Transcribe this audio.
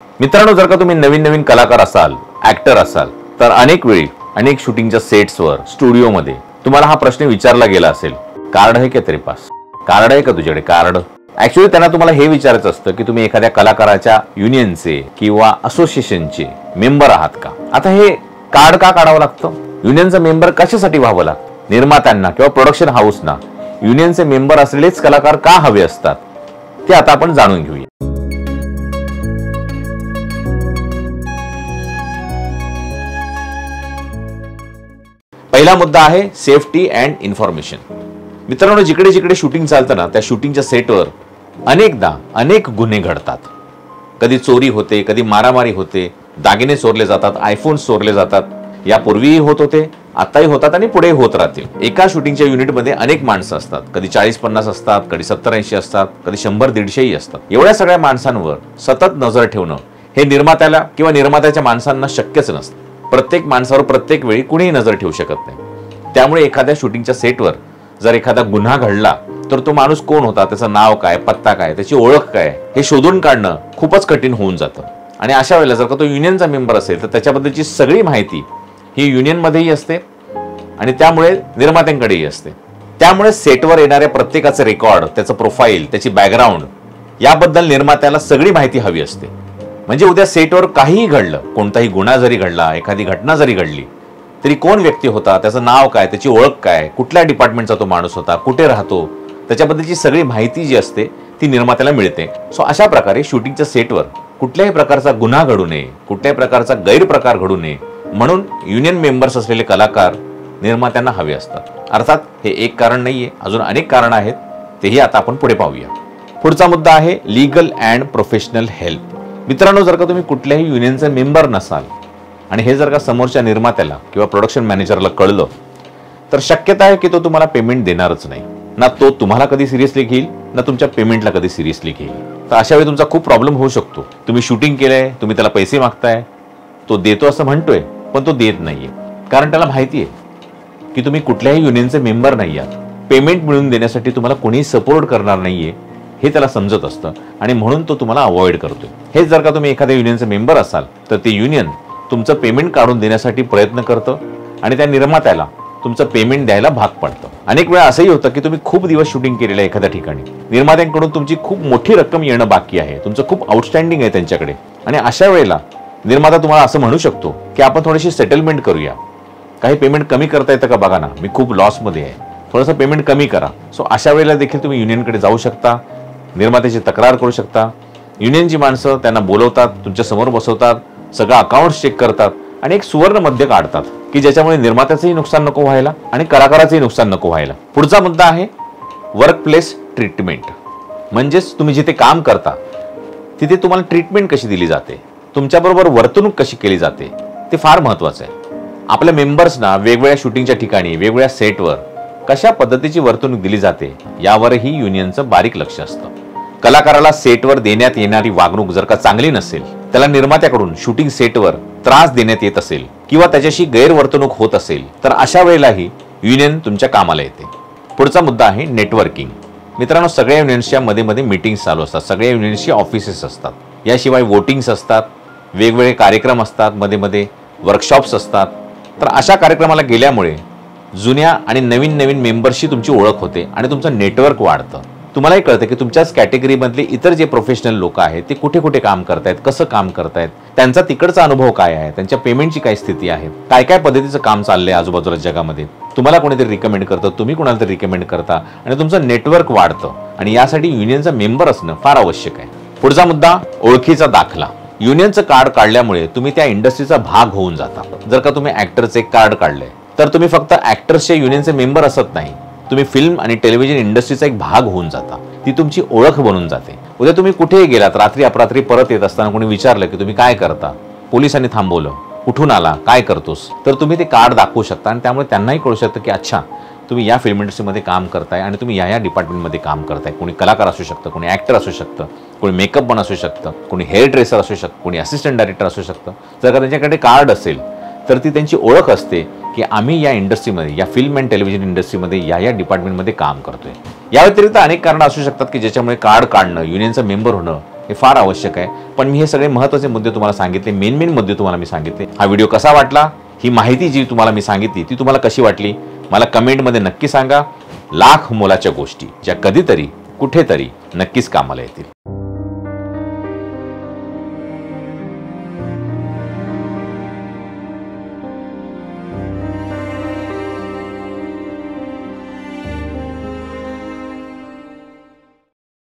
मित्रांनो, जर का तुम्ही नवीन नवीन कलाकार असाल, ऍक्टर असाल, तर अनेक वेळी अनेक शूटिंगच्या सेट्सवर, स्टुडिओमध्ये तुम्हाला हा प्रश्न विचारला गेला असेल, कार्ड आहे का तेरे पास? कार्ड आहे का तुझ्याकडे कार्ड? ऍक्च्युअली त्यांना तुम्हाला हे विचारायचं असतं की तुम्ही एखाद्या कलाकाराच्या युनियनचे किंवा असोसिएशनचे मेंबर आहात का? आता हे कार्ड का काढावं लागतं? युनियनचा मेंबर कशासाठी व्हावं लागतं? निर्मात्यांना किंवा प्रोडक्शन हाऊसना युनियनचे मेंबर असलेलेच कलाकार का हवे असतात, ते आता आपण जाणून घेऊया. पहिला मुद्दा आहे सेफ्टी अँड इन्फॉर्मेशन. मित्रांनो, जिकडे जिकडे शूटिंग चालतं ना, त्या शूटिंगच्या सेटवर अनेकदा अनेक गुन्हे घडतात. कधी चोरी होते, कधी मारामारी होते, दागिने चोरले जातात, आयफोन चोरले जातात. यापूर्वीही होत होते, आताही होतात आणि पुढे होत राहतील. एका शूटिंगच्या युनिटमध्ये अनेक माणसं असतात. कधी 40-50 असतात, कधी 70-80 असतात, कधी 100-150 असतात. एवढ्या सगळ्या माणसांवर सतत नजर ठेवणं हे निर्मात्याला किंवा निर्मात्याच्या माणसांना शक्यच नसतं. प्रत्येक माणसावर प्रत्येक वेळी कुणीही नजर ठेवू शकत नाही. त्यामुळे एखाद्या शूटिंगच्या सेटवर जर एखादा गुन्हा घडला तर तो माणूस कोण होता, त्याचं नाव काय, पत्ता काय, त्याची ओळख काय, हे शोधून काढणं खूपच कठीण होऊन जातं. आणि अशा वेळेला जर का तो युनियनचा मेंबर असेल तर त्याच्याबद्दलची सगळी माहिती ही युनियनमध्येही असते आणि त्यामुळे निर्मात्यांकडेही असते. त्यामुळे सेटवर येणाऱ्या प्रत्येकाचे रेकॉर्ड, त्याचं प्रोफाईल, त्याची बॅकग्राऊंड याबद्दल निर्मात्याला सगळी माहिती हवी असते. म्हणजे उद्या सेटवर काहीही घडलं, कोणताही गुन्हा जरी घडला, एखादी घटना जरी घडली, तरी कोण व्यक्ती होता, त्याचं नाव काय, त्याची ओळख काय, कुठल्या डिपार्टमेंटचा तो माणूस होता, कुठे राहतो, त्याच्याबद्दलची सगळी माहिती जी असते ती निर्मात्याला मिळते. सो अशा प्रकारे शूटिंगच्या सेटवर कुठल्याही प्रकारचा गुन्हा घडू नये, कुठल्याही प्रकारचा गैरप्रकार घडू नये म्हणून युनियन मेंबर्स असलेले कलाकार निर्मात्यांना हवे असतात. अर्थात हे एक कारण नाहीये, अजून अनेक कारण आहेत, तेही आता आपण पुढे पाहूया. पुढचा मुद्दा आहे लीगल अँड प्रोफेशनल हेल्प. मित्रांनो, जर का तुम्ही कुठल्याही युनियनचे मेंबर नसाल आणि हे जर का समोरच्या निर्मात्याला किंवा प्रोडक्शन मॅनेजरला कळलं तर शक्यता आहे की तो तुम्हाला पेमेंट देणारच नाही. ना तो तुम्हाला कधी सिरियसली घेईल, ना तुमच्या पेमेंटला कधी सिरियसली घेईल. तर अशा वेळी तुमचा खूप प्रॉब्लेम होऊ शकतो. तुम्ही शूटिंग केलंय, तुम्ही त्याला पैसे मागताय, तो देतो असं म्हणतोय पण तो देत नाहीये. कारण त्याला माहिती आहे की तुम्ही कुठल्याही युनियनचे मेंबर नाही आहात. पेमेंट मिळवून देण्यासाठी तुम्हाला कोणीही सपोर्ट करणार नाहीये हे त्याला समजत असतं आणि म्हणून तो तुम्हाला अवॉइड करतोय. हेच जर का तुम्ही एखाद्या युनियनचे मेंबर असाल तर ते युनियन तुमचं पेमेंट काढून देण्यासाठी प्रयत्न करतं आणि त्या निर्मात्याला तुमचं पेमेंट द्यायला भाग पडतं. अनेक वेळा असंही होतं की तुम्ही खूप दिवस शूटिंग केलेलं आहे एखाद्या ठिकाणी, निर्मात्यांकडून तुमची खूप मोठी रक्कम येणं बाकी आहे, तुमचं खूप आउटस्टँडिंग आहे त्यांच्याकडे, आणि अशा वेळेला निर्माता तुम्हाला असं म्हणू शकतो की आपण थोडीशी सेटलमेंट करूया, काही पेमेंट कमी करता येतं का बघा ना, मी खूप लॉसमध्ये आहे, थोडंसं पेमेंट कमी करा. सो अशा वेळेला देखील तुम्ही युनियनकडे जाऊ शकता, निर्मात्याची तक्रार करू शकता. युनियनची माणसं त्यांना बोलवतात, तुमच्या समोर बसवतात, सगळं अकाउंट चेक करतात आणि एक सुवर्ण मध्य काढतात की ज्याच्यामुळे निर्मात्याचंही नुकसान नको व्हायला आणि कलाकाराचंही नुकसान नको व्हायला. पुढचा मुद्दा आहे वर्क प्लेस ट्रीटमेंट. म्हणजेच तुम्ही जिथे काम करता तिथे तुम्हाला ट्रीटमेंट कशी दिली जाते, तुमच्याबरोबर वर्तणूक कशी केली जाते, ते फार महत्त्वाचं आहे. आपल्या मेंबर्सना वेगवेगळ्या शूटिंगच्या ठिकाणी, वेगवेगळ्या सेटवर कशा पद्धतीची वर्तणूक दिली जाते यावरही युनियनचं बारीक लक्ष असतं. कलाकाराला सेटवर देण्यात येणारी वागणूक जर का चांगली नसेल, त्याला निर्मात्याकडून शूटिंग सेटवर त्रास देण्यात येत असेल किंवा त्याच्याशी गैरवर्तणूक होत असेल तर अशा वेळेलाही युनियन तुमच्या कामाला येते. पुढचा मुद्दा आहे नेटवर्किंग. मित्रांनो, सगळ्या युनियन्सच्या मध्ये मध्ये मीटिंग्स चालू असतात, सगळ्या युनियन्सची ऑफिसेस असतात, याशिवाय वोटिंग्स असतात, वेगवेगळे कार्यक्रम असतात, मध्ये मध्ये वर्कशॉप्स असतात. तर अशा कार्यक्रमाला गेल्यामुळे जुन्या आणि नवीन नवीन मेंबर्सशी तुमची ओळख होते आणि तुमचं नेटवर्क वाढतं. तुम्हालाही कळतं की तुमच्याच कॅटेगरीमधले इतर जे प्रोफेशनल लोक आहेत ते कुठे कुठे काम करतायत, कसं काम करतायत, त्यांचा तिकडचा अनुभव काय आहे, त्यांच्या पेमेंटची काय स्थिती आहे, काय काय पद्धतीचं काम चाललंय आजूबाजूला जगामध्ये. तुम्हाला कोणीतरी रिकमेंड करतं, तुम्ही कोणाला तरी रिकमेंड करता आणि तुमचं नेटवर्क वाढतं आणि यासाठी युनियनचा मेंबर असणं फार आवश्यक आहे. पुढचा मुद्दा ओळखीचा दाखला. युनियनचं कार्ड काढल्यामुळे तुम्ही त्या इंडस्ट्रीचा भाग होऊन जाता. जर का तुम्ही ऍक्टरचे कार्ड काढले तर तुम्ही फक्त ऍक्टर्सच्या युनियनचे मेंबर असत नाही, तुम्ही फिल्म आणि टेलिव्हिजन इंडस्ट्रीचा एक भाग होऊन जाता. ती तुमची ओळख बनून जाते. उद्या तुम्ही कुठेही गेलात, रात्री अपरात्री परत येत असताना कोणी विचारलं की तुम्ही काय करता, पोलिसांनी थांबवलं, कुठून आला, काय करतोस, तर तुम्ही ते कार्ड दाखवू शकता आणि त्यामुळे त्यांनाही कळू शकतं की अच्छा, तुम्ही या फिल्म इंडस्ट्रीमध्ये काम करताय आणि तुम्ही या डिपार्टमेंटमध्ये काम करताय. कोणी कलाकार असू शकतं, कोणी ॲक्टर असू शकतं, कोणी मेकअप पण असू शकतं, कोणी हेअर ड्रेसर असू शकतं, कोणी असिस्टंट डायरेक्टर असू शकतं. जर का त्यांच्याकडे कार्ड असेल तर ती त्यांची ओळख असते की आम्ही या इंडस्ट्रीमध्ये, या फिल्म अँड टेलिव्हिजन इंडस्ट्रीमध्ये या डिपार्टमेंटमध्ये काम करतोय. या व्यतिरिक्त अनेक कारणं असू शकतात की ज्याच्यामुळे कार्ड काढणं, युनियनचा मेंबर होणं हे फार आवश्यक आहे. पण मी हे सगळे महत्त्वाचे मुद्दे तुम्हाला सांगितले, मेन मुद्दे तुम्हाला मी सांगितले. हा व्हिडिओ कसा वाटला, ही माहिती जी तुम्हाला मी सांगितली ती तुम्हाला कशी वाटली मला कमेंटमध्ये नक्की सांगा. लाख मोलाच्या गोष्टी ज्या कधीतरी कुठेतरी नक्कीच कामाला येतील.